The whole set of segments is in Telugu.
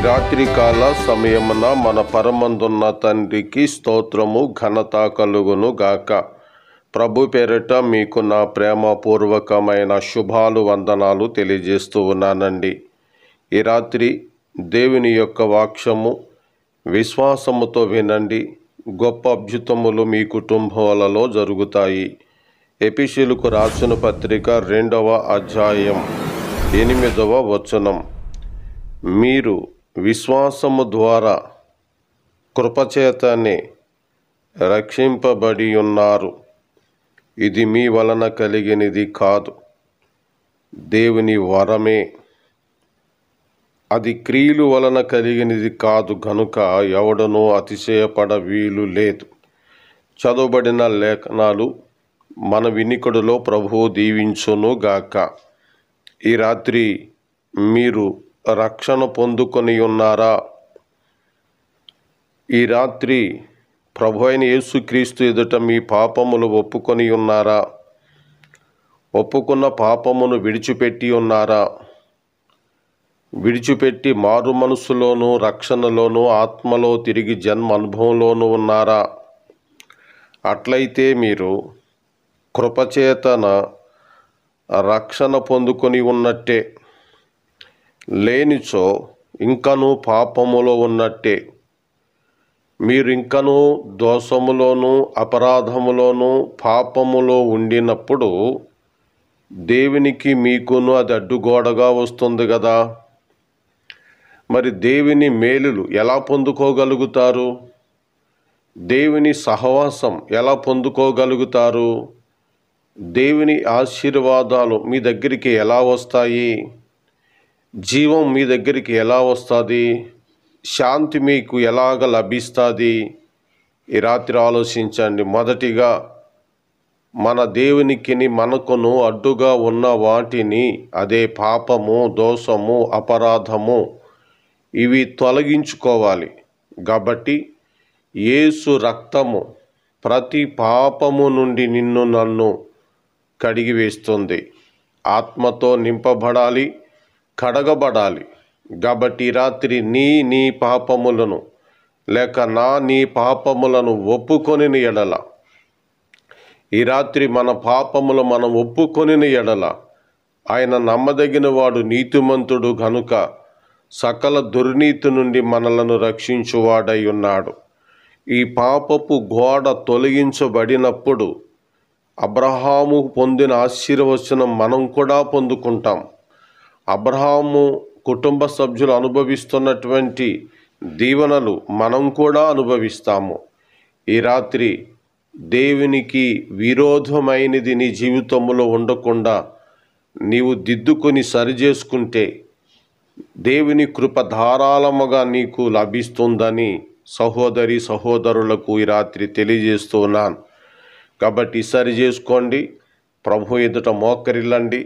రాత్రి కాల సమయమున మన పరమందున్న తండ్రికి స్తోత్రము ఘనత కలుగును గాక. ప్రభు పేరిట మీకు నా ప్రేమపూర్వకమైన శుభాలు వందనాలు తెలియజేస్తూ ఉన్నానండి. ఈ రాత్రి దేవుని యొక్క వాక్యము విశ్వాసముతో వినండి. గొప్ప అద్భుతములు మీ కుటుంబాలలో జరుగుతాయి. ఎఫెసీయులకు రాసిన పత్రిక 2వ అధ్యాయం 8వ వచనం. మీరు విశ్వాసము ద్వారా కృపచేతనే రక్షింపబడి ఉన్నారు. ఇది మీ వలన కలిగినది కాదు, దేవుని వరమే. అది క్రియలు వలన కలిగినది కాదు గనుక ఎవడనూ అతిశయపడ వీలు లేదు. చదవబడిన లేఖనాలు మన వినికిడిలో ప్రభువు దీవించును గాక. ఈ రాత్రి మీరు రక్షణ పొందుకొని ఉన్నారా? ఈ రాత్రి ప్రభు అయిన యేసుక్రీస్తు ఎదుట మీ పాపములు ఒప్పుకొని ఉన్నారా? ఒప్పుకున్న పాపమును విడిచిపెట్టి ఉన్నారా? విడిచిపెట్టి మారు మనసులోనూ రక్షణలోనూ ఆత్మలో తిరిగి జన్మ అనుభవంలోనూ ఉన్నారా? అట్లయితే మీరు కృపచేతన రక్షణ పొందుకొని ఉన్నట్టే. లేనిచో ఇంకనూ పాపములో ఉన్నట్టే. మీరు ఇంకనూ దోషములోనూ అపరాధములోనూ పాపములో ఉండినప్పుడు దేవునికి మీకును అది అడ్డుగోడగా వస్తుంది కదా. మరి దేవుని మేలులు ఎలా పొందుకోగలుగుతారు? దేవుని సహవాసం ఎలా పొందుకోగలుగుతారు? దేవుని ఆశీర్వాదాలు మీ దగ్గరికి ఎలా వస్తాయి? జీవం మీ దగ్గరికి ఎలా వస్తుంది? శాంతి మీకు ఎలాగ లభిస్తుంది? ఈ రాత్రి ఆలోచించండి. మొదటిగా మన దేవునికిని మనకును అడ్డుగా ఉన్న వాటిని, అదే పాపము, దోషము, అపరాధము, ఇవి తొలగించుకోవాలి. కాబట్టి యేసు రక్తము ప్రతి పాపము నుండి నిన్ను నన్ను కడిగివేస్తుంది. ఆత్మతో నింపబడాలి, కడగబడాలి. కాబట్టి రాత్రి నీ పాపములను లేక నీ పాపములను ఒప్పుకొనిన ఎడల, ఈ రాత్రి మన పాపములు మనం ఒప్పుకొనిన ఎడల ఆయన నమ్మదగిన వాడు, నీతిమంతుడు గనుక సకల దుర్నీతి నుండి మనలను రక్షించువాడై ఉన్నాడు. ఈ పాపపు గోడ తొలగించబడినప్పుడు అబ్రహాము పొందిన ఆశీర్వచనం మనం కూడా పొందుకుంటాం. అబ్రహాము కుటుంబ సభ్యులు అనుభవిస్తున్నటువంటి దీవెనలు మనం కూడా అనుభవిస్తాము. ఈ రాత్రి దేవునికి విరోధమైనది నీ జీవితంలో ఉండకుండా నీవు దిద్దుకొని సరిచేసుకుంటే దేవుని కృప ధారాళముగా నీకు లభిస్తుందని సహోదరి సహోదరులకు ఈ రాత్రి తెలియజేస్తున్నాను. కాబట్టి సరి చేసుకోండి. ప్రభు ఎదుట మోకరిల్లండి.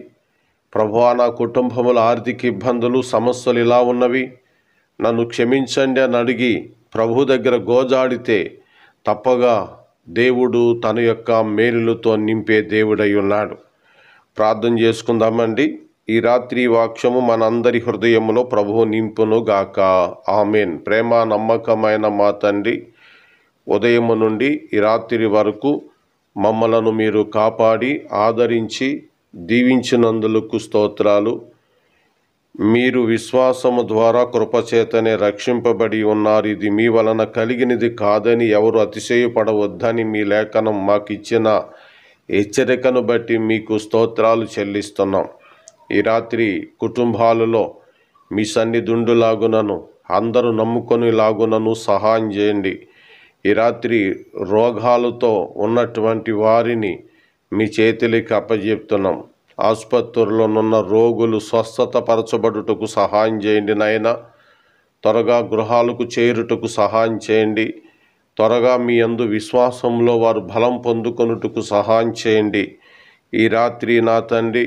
ప్రభువా, నా కుటుంబంలో ఆర్థిక ఇబ్బందులు, సమస్యలు ఇలా ఉన్నవి, నన్ను క్షమించండి అని అడిగి ప్రభు దగ్గర గోజాడితే తప్పగా దేవుడు తన యొక్క మేలులతో నింపే దేవుడై ఉన్నాడు. ప్రార్థన చేసుకుందామండి. ఈ రాత్రి వాక్యము మనందరి హృదయంలో ప్రభువు నింపును గాక. ఆమెన్. ప్రేమ నమ్మకమైన మా తండ్రి, ఉదయము నుండి ఈ రాత్రి వరకు మమ్మలను మీరు కాపాడి ఆదరించి దీవించినందులకు స్తోత్రాలు. మీరు విశ్వాసము ద్వారా కృపచేతనే రక్షింపబడి ఉన్నారు. ఇది మీ వలన కలిగినది కాదని ఎవరు అతిశయపడవద్దని మీ లేఖనం మాకు ఇచ్చిన హెచ్చరికను బట్టి మీకు స్తోత్రాలు చెల్లిస్తున్నాం. ఈ రాత్రి కుటుంబాలలో మీ సన్నిధుండులాగునను, అందరూ నమ్ముకొని లాగునను సహాయం చేయండి. ఈ రాత్రి రోగాలతో ఉన్నటువంటి వారిని మీ చేతులకి అప్పజెప్తున్నాం. ఆసుపత్రుల్లోనున్న రోగులు స్వస్థత పరచబడుటకు సహాయం చేయండి నాయన. త్వరగా గృహాలకు చేరుటకు సహాయం చేయండి. త్వరగా మీ యందు విశ్వాసంలో వారు బలం పొందుకొనుటకు సహాయం చేయండి. ఈ రాత్రి నా తండ్రి,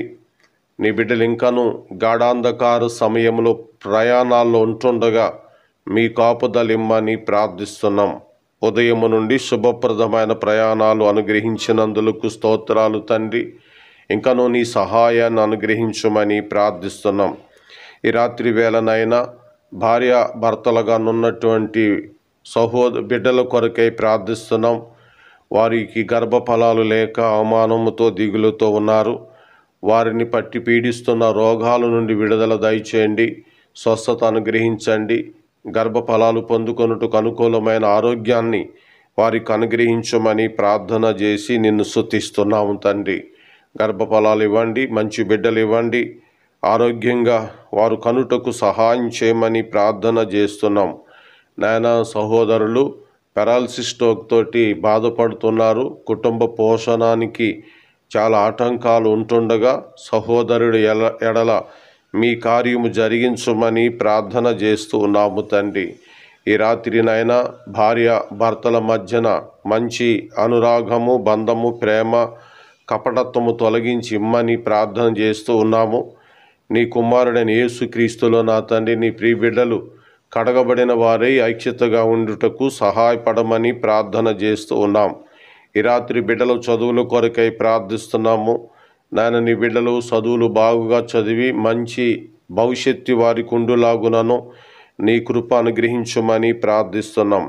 నీ బిడ్డలు ఇంకనూ గాఢాంధకార సమయంలో ప్రయాణాల్లో ఉంటుండగా మీ కాపుదలిమ్మని ప్రార్థిస్తున్నాం. ఉదయము నుండి శుభప్రదమైన ప్రయాణాలు అనుగ్రహించినందులకు స్తోత్రాలు తండ్రి. ఇంకనూ నీ సహాయాన్ని అనుగ్రహించమని ప్రార్థిస్తున్నాం. ఈ రాత్రి వేళనైనా భార్య భర్తలుగా ఉన్నటువంటి బిడ్డల కొరకై ప్రార్థిస్తున్నాం. వారికి గర్భఫలాలు లేక అవమానముతో దిగులుతో ఉన్నారు. వారిని పట్టి పీడిస్తున్న రోగాల నుండి విడుదల దయచేయండి, స్వస్థత అనుగ్రహించండి. గర్భఫలాలు పొందుకొనుటకు అనుకూలమైన ఆరోగ్యాన్ని వారికి అనుగ్రహించమని ప్రార్థన చేసి నిన్ను స్తుతిస్తున్నాము తండ్రి. గర్భఫలాలు ఇవ్వండి, మంచి బిడ్డలు ఇవ్వండి, ఆరోగ్యంగా వారు కనుటకు సహాయం చేయమని ప్రార్థన చేస్తున్నాం. నాయన, సహోదరులు పెరాలసిస్ స్ట్రోక్ తోటి బాధపడుతున్నారు. కుటుంబ పోషణానికి చాలా ఆటంకాలు ఉంటుండగా సహోదరుడు ఎడల మీ కార్యము జరిగించమని ప్రార్థన చేస్తూ ఉన్నాము తండ్రి. ఈ రాత్రి నాయన, భార్య భర్తల మధ్యన మంచి అనురాగము, బంధము, ప్రేమ, కపటత్వము తొలగించి ఇమ్మని ప్రార్థన చేస్తూ ఉన్నాము. నీ కుమారుడైన యేసుక్రీస్తులో నా తండ్రి, నీ ప్రియ బిడ్డలు కడగబడిన వారై ఐక్యతగా ఉండుటకు సహాయపడమని ప్రార్థన చేస్తూ ఉన్నాం. ఈ రాత్రి బిడ్డల చదువుల కొరకై ప్రార్థిస్తున్నాము. నాయన, నీ బిడ్డలు చదువులు బాగుగా చదివి మంచి భవిష్యత్తు వారికి ఉండులాగునను నీ కృప అనుగ్రహించమని ప్రార్థిస్తున్నాం.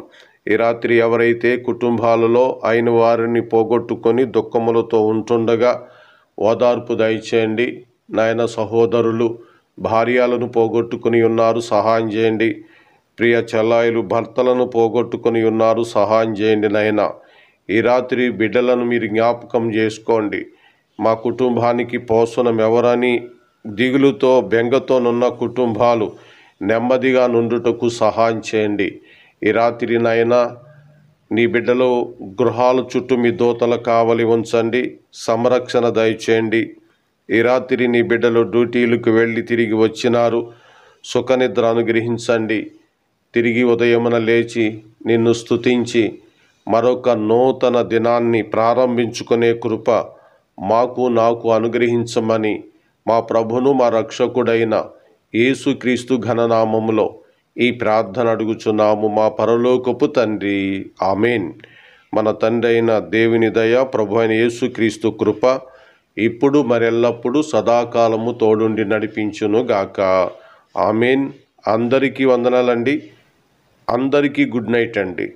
ఈ రాత్రి ఎవరైతే కుటుంబాలలో అయిన వారిని పోగొట్టుకొని దుఃఖములతో ఉంటుండగా ఓదార్పు దయచేయండి. నాయన, సహోదరులు భార్యలను పోగొట్టుకుని ఉన్నారు, సహాయం చేయండి. ప్రియ చెల్లాయిలు భర్తలను పోగొట్టుకుని ఉన్నారు, సహాయం చేయండి. నాయన, ఈ రాత్రి బిడ్డలను మీరు జ్ఞాపకం చేసుకోండి. మా కుటుంబానికి పోషణం ఎవరని దిగులుతో బెంగతోనున్న కుటుంబాలు నెమ్మదిగా నుండుటకు సహాయం చేయండి. ఈ రాత్రి నాయన, నీ బిడ్డలు గృహాల చుట్టూ మీ దూతల కావలి ఉంచండి, సంరక్షణ దయచేయండి. ఈ రాత్రి నీ బిడ్డలు డ్యూటీలకు వెళ్ళి తిరిగి వచ్చినారు, సుఖనిద్ర అనుగ్రహించండి. తిరిగి ఉదయమున లేచి నిన్ను స్తుతించి మరొక నూతన దినాన్ని ప్రారంభించుకునే కృప నాకు అనుగ్రహించమని మా ప్రభును మా రక్షకుడైన యేసుక్రీస్తు ఘననామములో ఈ ప్రార్థన అడుగుచున్నాము మా పరలోకపు తండ్రి. ఆమెన్. మన తండ్రి అయిన దేవుని దయ, ప్రభు అయిన యేసుక్రీస్తు కృప ఇప్పుడు మరెల్లప్పుడు సదాకాలము తోడుండి నడిపించును గాక. ఆమెన్. అందరికీ వందనాలండి. అందరికీ గుడ్ నైట్ అండి.